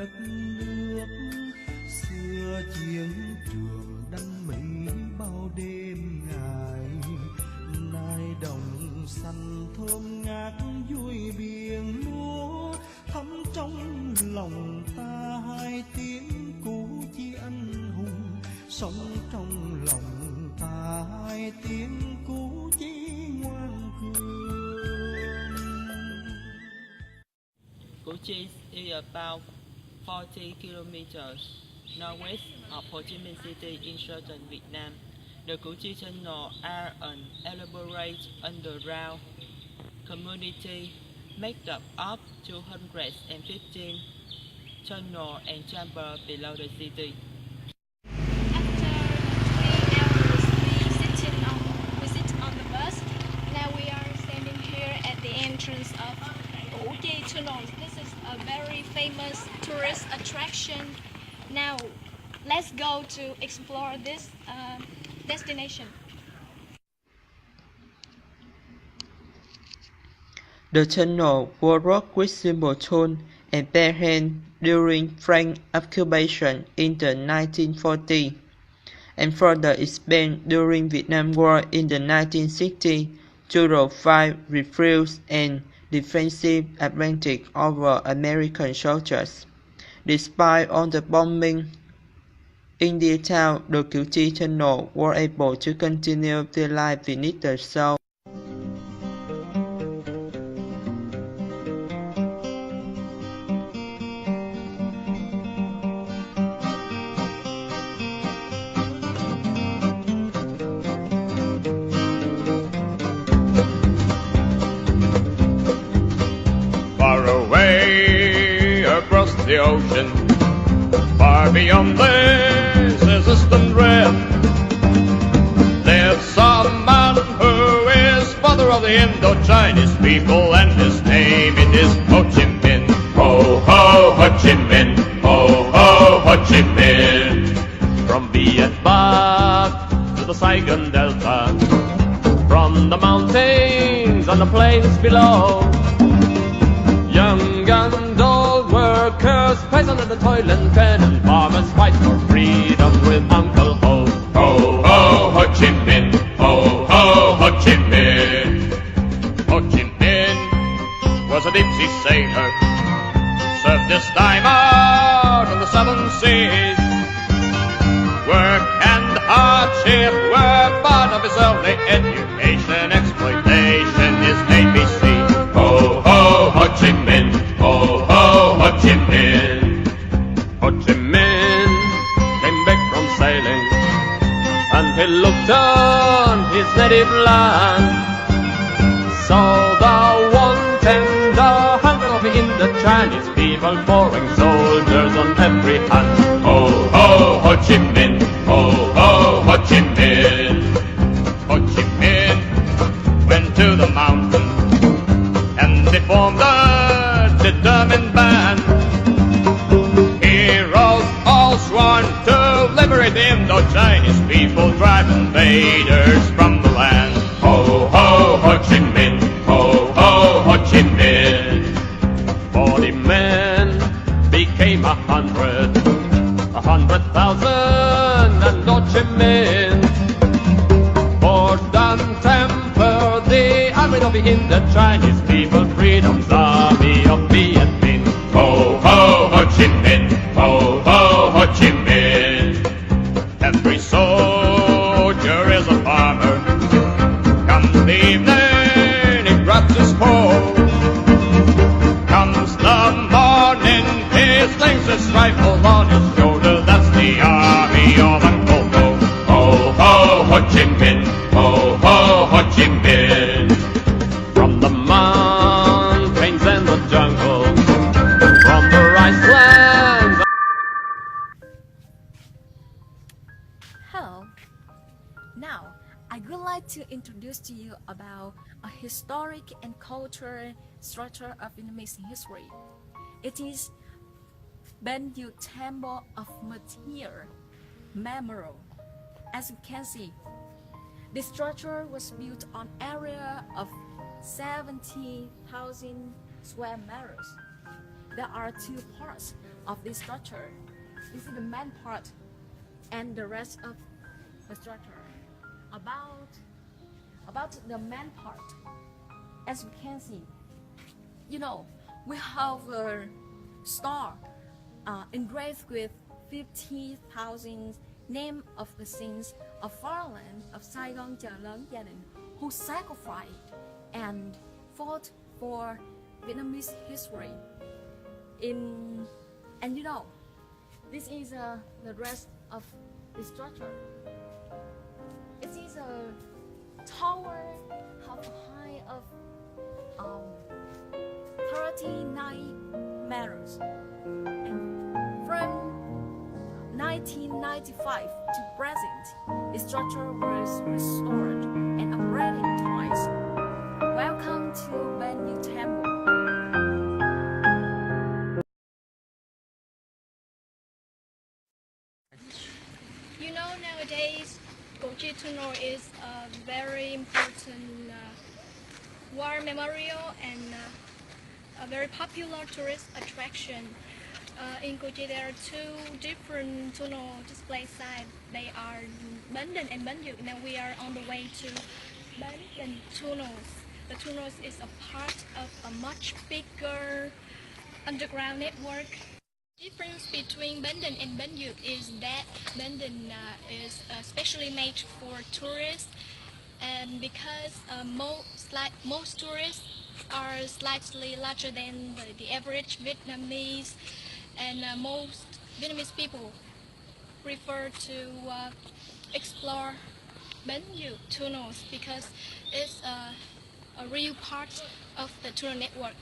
đất nước. Xưa chiến trường đắm mỹ bao đêm ngày, nay đồng xanh thơm ngát vui biển lúa. Thấm trong lòng ta hai tiếng cũ chi anh hùng, sống trong lòng ta hai tiếng cũ chi ngoan cường. Củ Chi is about 40 kilometers northwest of Ho Chi Minh City in southern Vietnam. The Củ Chi Tunnel are an elaborate underground community made up of 215 tunnels and chambers below the city. After 3 hours we sit on the bus. Now we are standing here at the entrance of Củ Chi Tunnel. This is a very famous tourist attraction. Now let's go to explore this destination. The tunnel was worked with simple tools and bare hands during French occupation in the 1940s, and further expanded during Vietnam War in the 1960s to provide refuge and defensive advantage over American soldiers. Despite all the bombing in the town, the Củ Chi Tunnel were able to continue their life beneath the soil. Far away across the ocean, far beyond this existent realm, lives a man who is father of the Indo-Chinese people, and his name it is Ho Chi Minh. Ho ho Ho Chi Minh, ho ho Ho Chi Minh. From Viet Bắc to the Saigon Delta, from the mountains and the plains below, young and old workers praise under the toilet pen, and farmers fight for freedom with Uncle Ho. Ho ho Ho Chi Minh, ho ho Ho Chi Minh. Ho Chi Minh was a deep sea sailor, served his time out on the seven seas. Work and hardship were part of his early education. Exploitation is ABC. Ho ho Ho Chi Minh, ho ho Ho Chi Minh. Ho Chi Minh came back from sailing, and he looked on his native land. Saw the want and the hunger of Indo-Chinese people, foreign soldiers on every hand. Ho ho Ho Chi Minh, ho ho Ho Chi Minh. Ho Chi Minh went to the mountain, and they formed a determined band. Heroes all sworn to liberate the Indo-Chinese people, drive invaders from the land. Ho ho Ho Chi Minh, ho ho Ho Chi Minh. 40 men became 100,000, and Ho Chi Minh for them temper the army of the Indo-Chinese people, freedom's army of Viet Minh. Ho ho Ho Chi Minh, ho ho Ho Chi Minh. Every soldier is a farmer. Comes the evening, he grabs his hoe. Comes the morning, he slings his rifle on his shoulder. That's the army of Uncle Ho. Ho ho Ho Chi Minh, ho ho Ho Chi Minh. From the mountains and the jungle, from the rice lands. Hello. Now, I would like to introduce to you about a historic and cultural structure of Vietnamese history. It is Ban Yu Temple of Martyr Memorial. As you can see, the structure was built on area of 70,000 square meters. there are two parts of this structure. This is the main part and the rest of the structure. About the main part, as you can see, we have a star engraved with 50,000 names of the saints of fatherland of Saigon chợ lớn gia đình who sacrificed and fought for Vietnamese history. This is the rest of the structure. It is a tower have a height of 39 meters. And from 1995 to present, the structure was restored and upgraded twice. Welcome to Banyu Temple. Nowadays, Tunel is a very important war memorial and a very popular tourist attraction. In Kochi, there are two different tunnel display sites. They are Bến Đình and Bến Dược. Now we are on the way to Bến Đình tunnels. The tunnels is a part of a much bigger underground network. The difference between Bến Đình and Bến Dược is that Bến Đình is specially made for tourists, and because most tourists are slightly larger than the average Vietnamese, and most Vietnamese people prefer to explore Bến Dược tunnels because it's a real part of the tunnel network.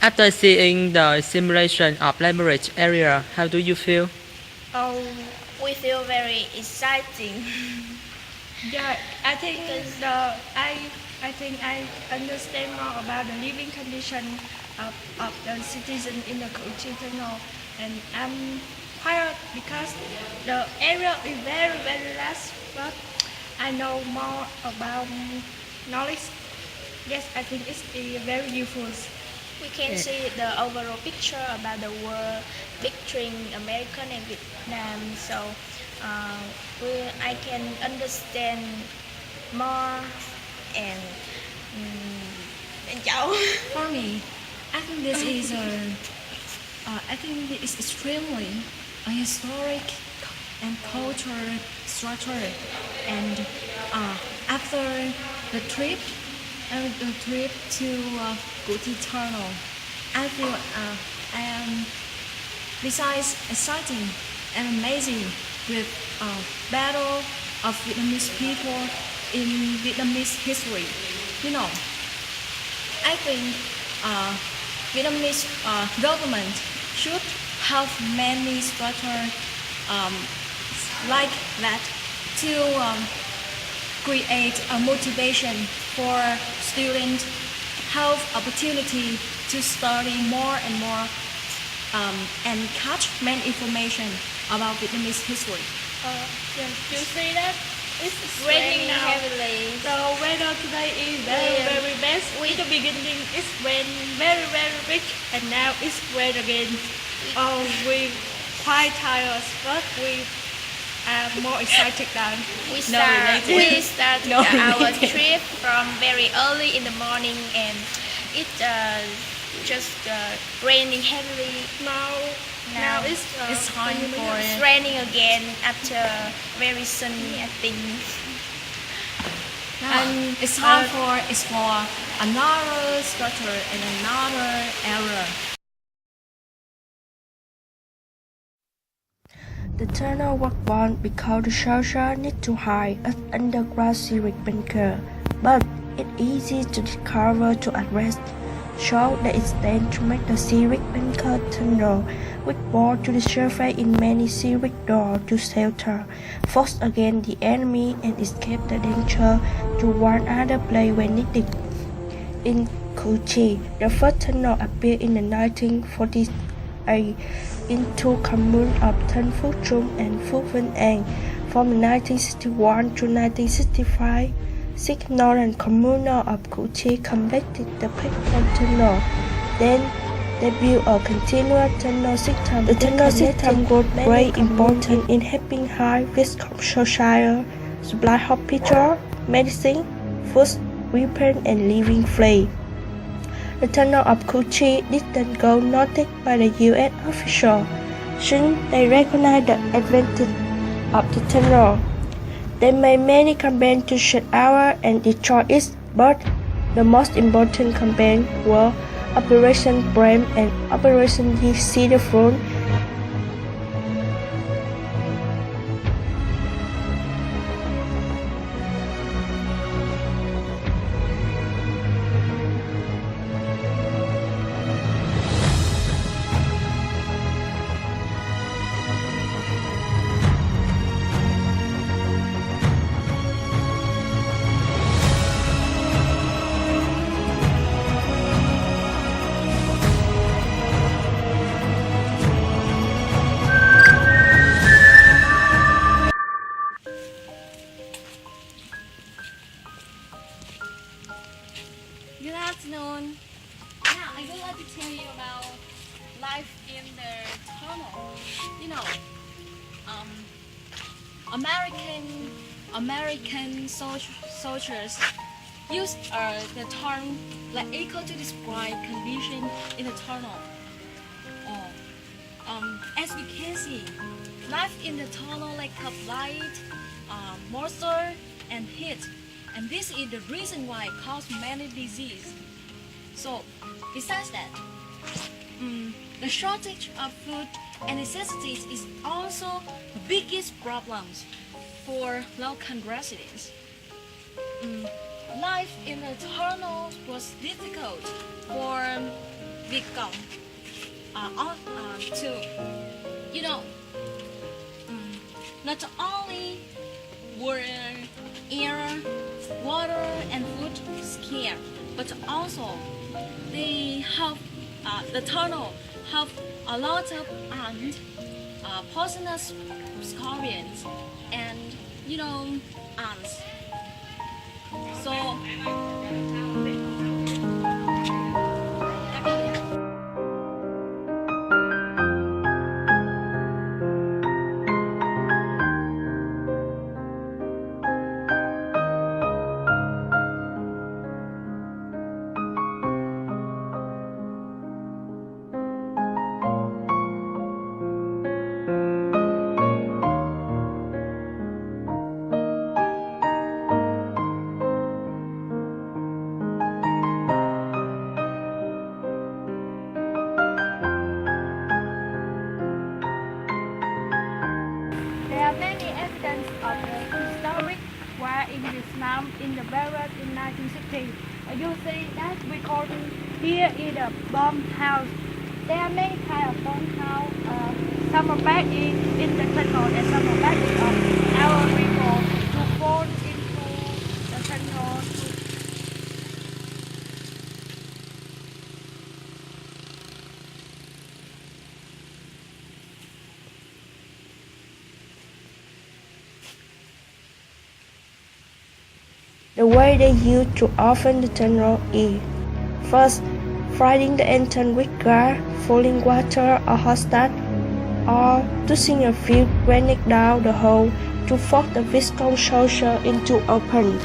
After seeing the simulation of laboratory area, how do you feel? Oh, we feel very exciting. Yeah, I think I understand more about the living condition of the citizen in the Kochi Tunnel, and I'm proud because the area is very large, but I know more about knowledge. Yes, I think it's very useful. We can see the overall picture about the world between America and Vietnam, so I can understand more and For me, I think this is extremely a historic and cultural structure. And after the trip to Kochi Tunnel, I feel I am besides exciting. and amazing with battle of Vietnamese people in Vietnamese history. You know, I think Vietnamese government should have many structure like that to create a motivation for students have opportunity to study more and more and catch many information about Vietnamese history. You see that? It's raining now. Heavily. The weather today is very bad. In the beginning it's rain very big and now it's rain again. We quite tired but we are more excited than We start our trip from very early in the morning and it just raining heavily. Now it's time for It's raining again after very sunny, I think. and it's time for explore another structure and another area. The tunnel was born because the soldiers need to hide an underground sewerage bunker, but it's easy to discover to arrest. So they intend to make the sewerage bunker tunnel with board to the surface in many sewerage doors to shelter, force against the enemy and escape the danger to one other place when needed. In Củ Chi, the first tunnel appeared in the 1948 in two communes of Tân Phước Trung and Phước Vinh An. From 1961 to 1965, 6 northern communes of Củ Chi completed the backbone tunnel. Then they built a continuous tunnel system. The tunnel system was very important in helping high-risk society supply hospital, medicine, food, weapons, and living free. The tunnel of Củ Chi didn't go noticed by the U.S. officials, since they recognized the advantage of the tunnel. They made many campaigns to shut out and destroy it, but the most important campaigns were Operation Brem and Operation See the Front. Good afternoon. Now I would like to tell you about life in the tunnel. You know, American soldiers use the term like echo to describe condition in the tunnel. As you can see, life in the tunnel like of light, moisture, and heat. And this is the reason why it causes many diseases. So, besides that, the shortage of food and necessities is also the biggest problems for local residents. Life in the tunnel was difficult for Vietcong too. You know, not only were air, water, and food scarce, but also they have the tunnel have a lot of poisonous scorpions and ants. So Vietnam in the barracks in 1960. You see that recording here is a bomb house. There are many kinds of bomb house. Some are back in the tunnel and some are back in our people to fall into the tunnel. The way they used to open the tunnel is first, flooding the entrance with gas, falling water or hot stuff, or tossing a few grenades down the hole to force the viscous soldier into open.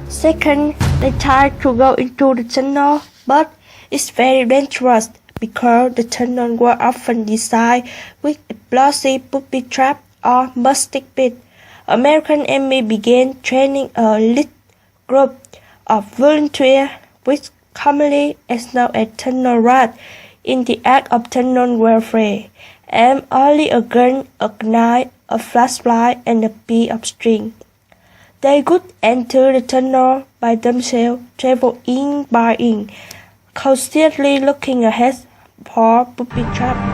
Second, they try to go into the tunnel, but it's very dangerous because the tunnel were often designed with explosive booby trap or mustic pit. American Army began training a elite group of volunteers, which commonly is known as tunnel rats, in the act of tunnel warfare, and only a gun, a knife, a flashlight, and a piece of string. They could enter the tunnel by themselves, travel in by in, constantly looking ahead for booby traps.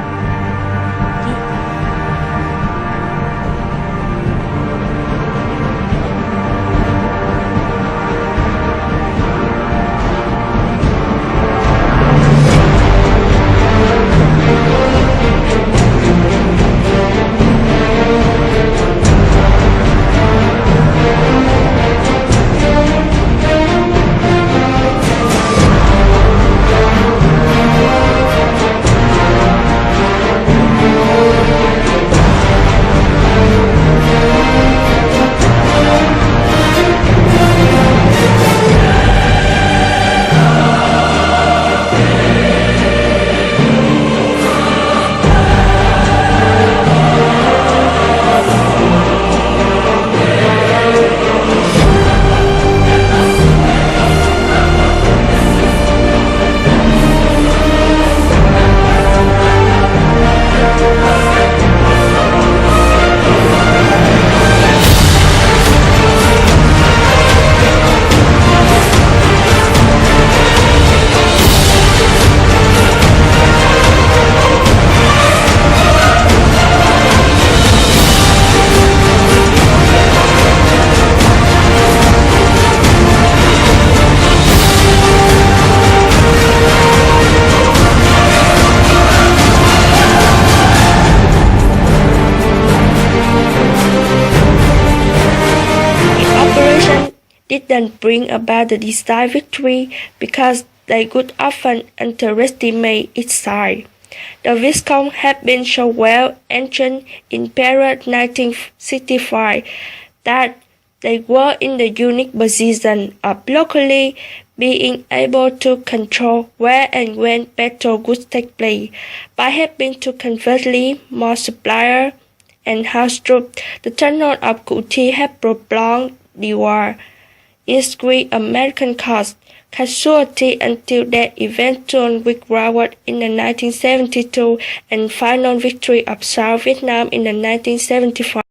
Didn't bring about the desired victory because they could often underestimate its size. The Viscount had been so well entrenched in period 1965 that they were in the unique position of locally being able to control where and when battle would take place. By having to conversely more supplier and house troops, the turnout of Kuti had prolonged the war. Its great American casualty until their eventual withdrawal in the 1972 and final victory of South Vietnam in the 1975.